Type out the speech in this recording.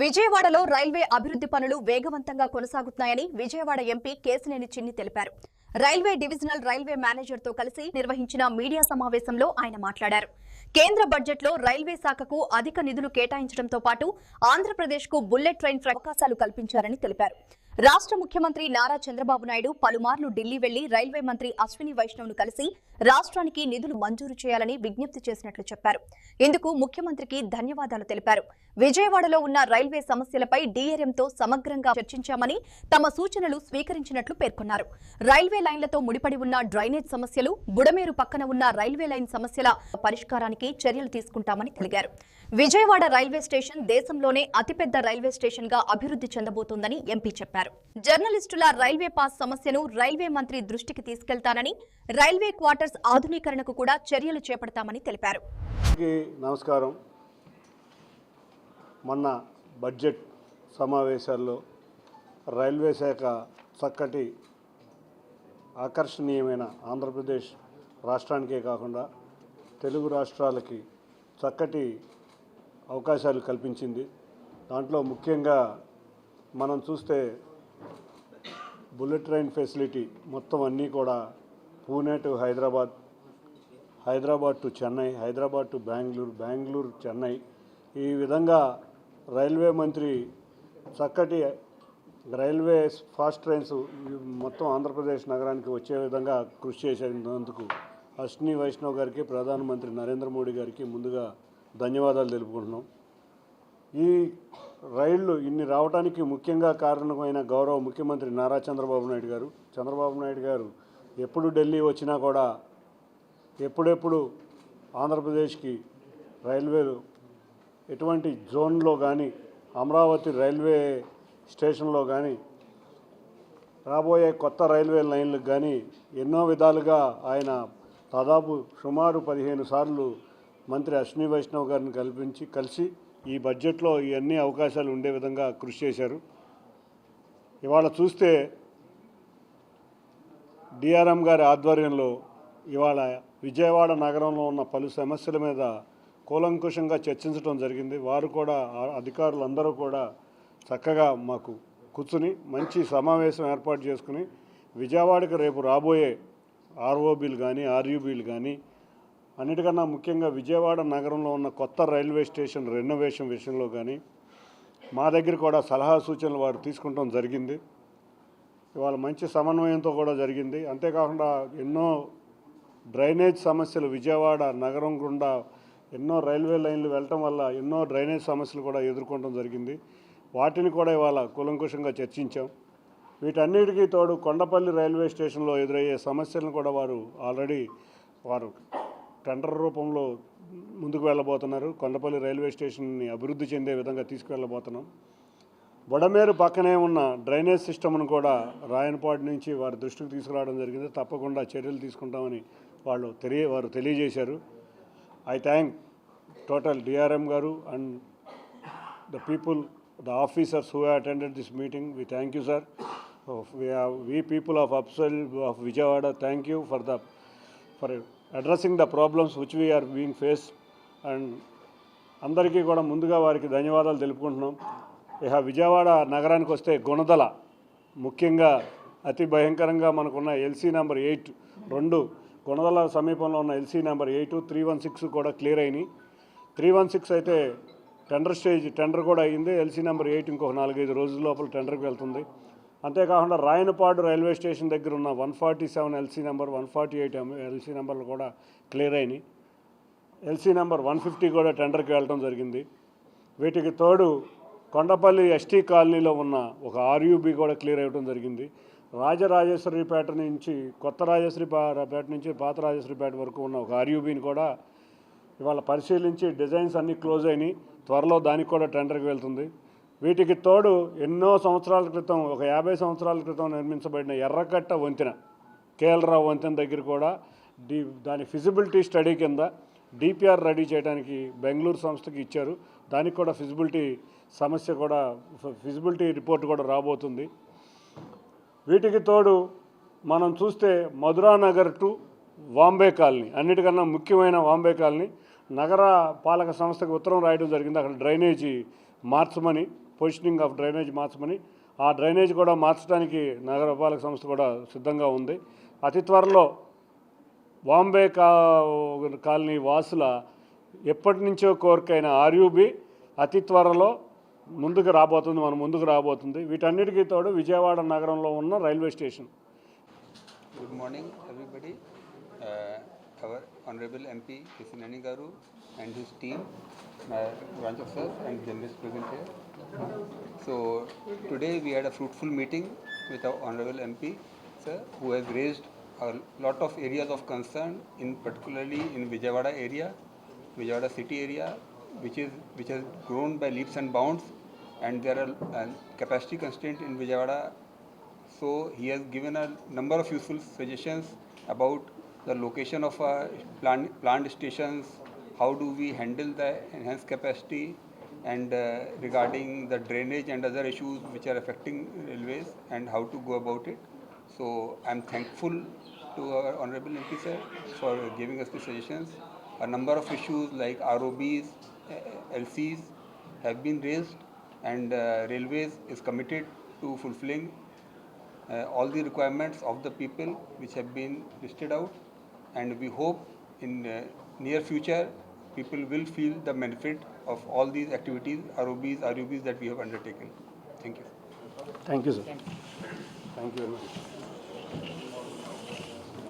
విజయవాడలో రైల్వే అభివృద్ధి పనులు వేగవంతంగా కొనసాగుతున్నాయని విజయవాడ ఎంపీ కేశినేని చిన్ని తెలిపారు. రైల్వే డివిజనల్ రైల్వే మేనేజర్ తో కలిసి నిర్వహించిన మీడియా సమావేశంలో ఆయన మాట్లాడారు. కేంద్ర బడ్జెట్లో రైల్వే శాఖకు అధిక నిధులు కేటాయించడంతో పాటు ఆంధ్రప్రదేశ్కు బుల్లెట్ ట్రైన్ అవకాశాలు కల్పించారని తెలిపారు. రాష్ట్ర ముఖ్యమంత్రి నారా చంద్రబాబు నాయుడు పలుమార్లు ఢిల్లీ వెళ్లి రైల్వే మంత్రి అశ్విని వైష్ణవ్ను కలిసి రాష్ట్రానికి నిధులు మంజూరు చేయాలని విజ్ఞప్తి చేసినట్లు చెప్పారు. ఇందుకు ముఖ్యమంత్రికి ధన్యవాదాలు తెలిపారు. విజయవాడలో ఉన్న రైల్వే సమస్యలపై డీఆర్ఎంతో సమగ్రంగా చర్చించామని, తమ సూచనలు స్వీకరించినట్లు పేర్కొన్నారు. రైల్వే లైన్లతో ముడిపడి ఉన్న డ్రైనేజ్ సమస్యలు, బుడమేరు పక్కన ఉన్న రైల్వే లైన్ సమస్యల పరిష్కారానికి చర్యలు తీసుకుంటామని తెలిపారు. విజయవాడ రైల్వే స్టేషన్ దేశంలోనే అతిపెద్ద రైల్వే స్టేషన్ గా అభివృద్ధి చెందబోతోందని ఎంపీ చెప్పారు. జర్నలిస్టుల రైల్వే పాస్ సమస్యను రైల్వే మంత్రి దృష్టికి తీసుకెళ్తానని, రైల్వే క్వార్టర్స్ ఆధునీకరణకు కూడా చర్యలు చేపడతామని తెలిపారు. నమస్కారం. మొన్న బడ్జెట్ సమావేశాల్లో రైల్వే శాఖ చక్కటి ఆకర్షణీయమైన ఆంధ్రప్రదేశ్ రాష్ట్రానికే కాకుండా తెలుగు రాష్ట్రాలకి చక్కటి అవకాశాలు కల్పించింది. దాంట్లో ముఖ్యంగా మనం చూస్తే బుల్లెట్ ట్రైన్ ఫెసిలిటీ మొత్తం అన్నీ కూడా Pune to Hyderabad, Hyderabad to Chennai, Hyderabad to Bengaluru, Bengaluru Chennai, ఈ విధంగా రైల్వే మంత్రి చక్కటి రైల్వే ఫాస్ట్ ట్రైన్స్ మొత్తం ఆంధ్రప్రదేశ్ నగరానికి వచ్చే విధంగా కృషి చేసేందుకు అశ్విని వైష్ణవ్ గారికి, ప్రధానమంత్రి నరేంద్ర మోడీ గారికి ముందుగా ధన్యవాదాలు తెలుపుకుంటున్నాం. ఈ రైళ్లు ఇన్ని రావడానికి ముఖ్యంగా కారణమైన గౌరవ ముఖ్యమంత్రి నారా చంద్రబాబు నాయుడు గారు ఎప్పుడు ఢిల్లీ వచ్చినా కూడా ఎప్పుడెప్పుడు ఆంధ్రప్రదేశ్కి రైల్వేలు ఎటువంటి జోన్లో కానీ, అమరావతి రైల్వే స్టేషన్లో కానీ, రాబోయే కొత్త రైల్వే లైన్లకు కానీ ఎన్నో విధాలుగా ఆయన దాదాపు సుమారు 15 సార్లు మంత్రి అశ్విని వైష్ణవ్ గారిని కలిసి ఈ బడ్జెట్లో ఇవన్నీ అవకాశాలు ఉండే విధంగా కృషి చేశారు. ఇవాళ చూస్తే డిఆర్ఎం గారి ఆధ్వర్యంలో ఇవాళ విజయవాడ నగరంలో ఉన్న పలు సమస్యల మీద కూలంకుషంగా చర్చించడం జరిగింది. వారు కూడా, అధికారులందరూ కూడా చక్కగా మాకు కూర్చుని మంచి సమావేశం ఏర్పాటు చేసుకుని విజయవాడకి రేపు రాబోయే ఆర్ఓబీలు కానీ, ఆర్యూబీలు కానీ, అన్నిటికన్నా ముఖ్యంగా విజయవాడ నగరంలో ఉన్న కొత్త రైల్వే స్టేషన్ రెనోవేషన్ విషయంలో కానీ మా దగ్గర కూడా సలహా సూచనలు వారు తీసుకుంటాం జరిగింది. ఇవాళ మంచి సమన్వయంతో కూడా జరిగింది. అంతేకాకుండా ఎన్నో డ్రైనేజ్ సమస్యలు, విజయవాడ నగరం గుండా ఎన్నో రైల్వే లైన్లు వెళ్ళటం వల్ల ఎన్నో డ్రైనేజ్ సమస్యలు కూడా ఎదుర్కోవడం జరిగింది. వాటిని కూడా ఇవాళ కూలంకుషంగా చర్చించాం. వీటన్నిటికీ తోడు కొండపల్లి రైల్వే స్టేషన్లో ఎదురయ్యే సమస్యలను కూడా వారు టెండర్ రూపంలో ముందుకు వెళ్ళబోతున్నారు. కొండపల్లి రైల్వే స్టేషన్ని అభివృద్ధి చెందే విధంగా తీసుకువెళ్ళబోతున్నాం. బుడమేరు పక్కనే ఉన్న డ్రైనేజ్ సిస్టమ్ను కూడా రాయనపాడు నుంచి వారి దృష్టికి తీసుకురావడం జరిగింది. తప్పకుండా చర్యలు తీసుకుంటామని వారు తెలియజేశారు. I thank total DRM Garu and the people, the officers who have attended this meeting. We thank you, sir. We people of Upsal, of Vijayawada, thank you for addressing the problems which we are being faced. And అందరికీ కూడా ముందుగా వారికి ధన్యవాదాలు తెలుపుకుంటున్నాం. ఇక విజయవాడ నగరానికి వస్తే గుణదల ముఖ్యంగా అతి భయంకరంగా మనకున్న ఎల్సీ నెంబర్ 8 2 గుణదల సమీపంలో ఉన్న ఎల్సీ నెంబర్ 8, 316 కూడా క్లియర్ అయినాయి. 316 అయితే టెండర్ కూడా అయ్యింది. ఎల్సీ నెంబర్ 8 ఇంకొక 4-5 రోజుల లోపల టెండర్కి వెళ్తుంది. అంతేకాకుండా రాయనపాడు రైల్వే స్టేషన్ దగ్గర ఉన్న 147 ఎల్సీ నెంబర్, 148 ఎల్సీ నెంబర్లు కూడా క్లియర్ అయినాయి. ఎల్సీ నెంబర్ 150 కూడా టెండర్కి వెళ్ళడం జరిగింది. వీటికి తోడు కొండపల్లి ఎస్టీ కాలనీలో ఉన్న ఒక ఆర్యూబీ కూడా క్లియర్ అవ్వడం జరిగింది. రాజరాజేశ్వరిపేట నుంచి కొత్త రాజేశ్వరిపేట నుంచి పాత రాజేశ్వరిపేట వరకు ఉన్న ఒక ఆర్యూబీని కూడా ఇవాళ పరిశీలించి డిజైన్స్ అన్నీ క్లోజ్ అయినాయి. త్వరలో దానికి కూడా టెండర్కి వెళ్తుంది. వీటికి తోడు ఎన్నో సంవత్సరాల క్రితం, ఒక 50 సంవత్సరాల క్రితం నిర్మించబడిన ఎర్రకట్ట వంతెన, కేఎల్రావు వంతెన దగ్గర కూడా దాని ఫిజిబిలిటీ స్టడీ కింద డిపిఆర్ రెడీ చేయడానికి బెంగళూరు సంస్థకి ఇచ్చారు. దానికి కూడా ఫిజిబిలిటీ రిపోర్ట్ కూడా రాబోతుంది. వీటికి తోడు మనం చూస్తే మధురానగర్ టు వాంబే కాలనీ, అన్నిటికన్నా ముఖ్యమైన వాంబే కాలనీ, నగర పాలక సంస్థకు ఉత్తరం రాయడం జరిగింది. అక్కడ డ్రైనేజీ మార్చమని పొజిషనింగ్ ఆఫ్ డ్రైనేజ్ మార్చమని. ఆ డ్రైనేజ్ కూడా మార్చడానికి నగరపాలక సంస్థ కూడా సిద్ధంగా ఉంది. అతి త్వరలో బాంబే కాలనీ వాసుల ఎప్పటి నుంచో కోరికైన ఆర్యూబీ అతి త్వరలో మన ముందుకు రాబోతుంది. వీటన్నిటికీ తోడు విజయవాడ నగరంలో ఉన్న railway station. Good morning, everybody. Our Honorable MP Kesineni Garu and his team, branch officers and journalists present here. So today we had a fruitful meeting with our Honorable MP, sir, who has raised a lot of areas of concern, in particularly in Vijayawada area, Vijayawada city area, which has grown by leaps and bounds, and there are capacity constraints in Vijayawada. So he has given a number of useful suggestions about the location of planned stations, how do we handle the enhanced capacity, and regarding the drainage and other issues which are affecting railways and how to go about it. So I am thankful to our Honorable MP sir for giving us the suggestions. A number of issues like ROBs, LCs have been raised, and Railways is committed to fulfilling all the requirements of the people which have been listed out, and we hope in near future people will feel the benefit of all these activities, ROBs that we have undertaken. Thank you. Thank you sir. Thank you very much.